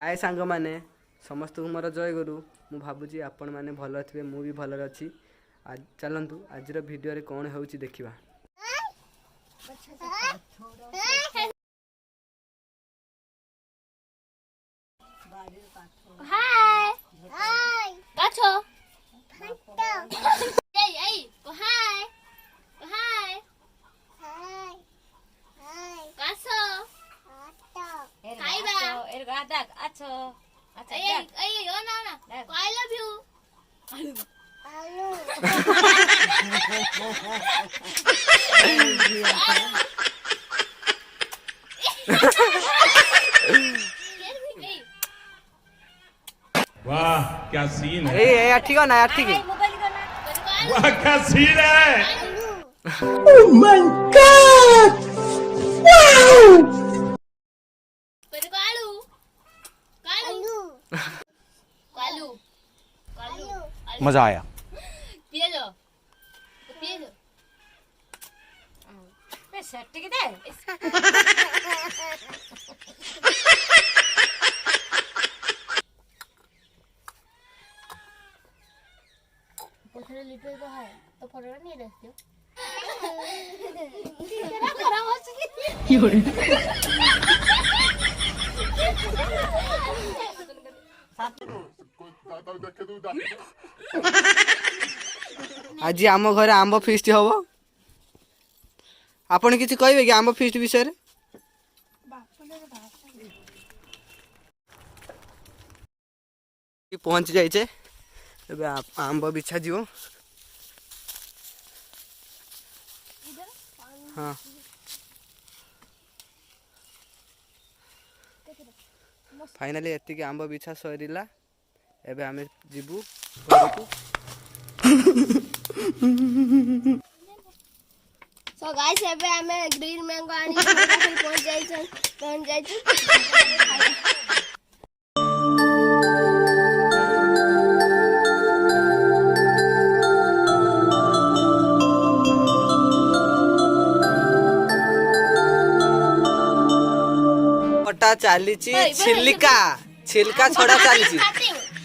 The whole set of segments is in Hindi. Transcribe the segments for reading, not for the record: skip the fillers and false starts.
आए सांग मैंने समस्त मोर जय गुरु मु भावुची आपण मैंने भल थे मु भी भल अच्छी चलतु आज भिडियो कौन हो देखा वाह क्या सीन है। ए ठीक है ना ठीक है। वाह क्या सीन है। Oh my God! Wow! मजा आया। लिटर तो है तो फोटो नहीं देखते आज आम घर आंब फीस्ट हम आपन किसी कहे कि आंब फीस्ट विषय पहुंच जाइए आंब बिछा जीव हाँ फाइनाली एतिक आंब बिछा सरीला एबे आमे जीवु घरकू। सो गाइस एबे हमें ग्रीन मैंगो आनी पहुंच जाई कटा चली छिलका छिलका छोड़ा चली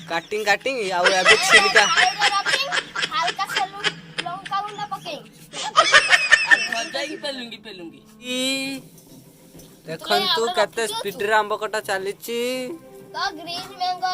काटिंग काटिंग आउ एबे छिलका हल्का सा लंका गुंडा पके देखंतु केते स्पीड रे आंब कटा चली तो ग्रीन मैंगो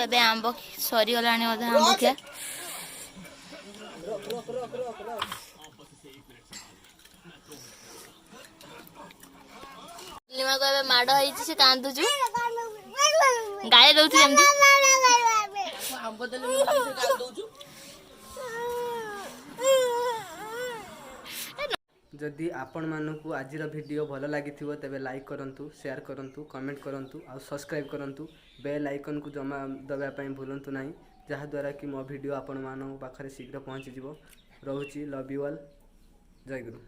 एबे आंब सरी गलानी अधा आंब क्या लिमा को एबे माड होईची से कांदुचु गाय दउथि एमदी आंब देले मु से गाय दउचु। जदि आपण मानकु आज वीडियो भल लगी तेबे लाइक करंतु शेयर करंतु कमेंट करंतु आ सब्सक्राइब करंतु बेल आइकन को जमा दबा पई भूलंतु नाही जहा द्वारा कि मो वीडियो आपण मानक पाखरे शीघ्र पहुंची जिवो। रहुची लव यू ऑल जय गुरु।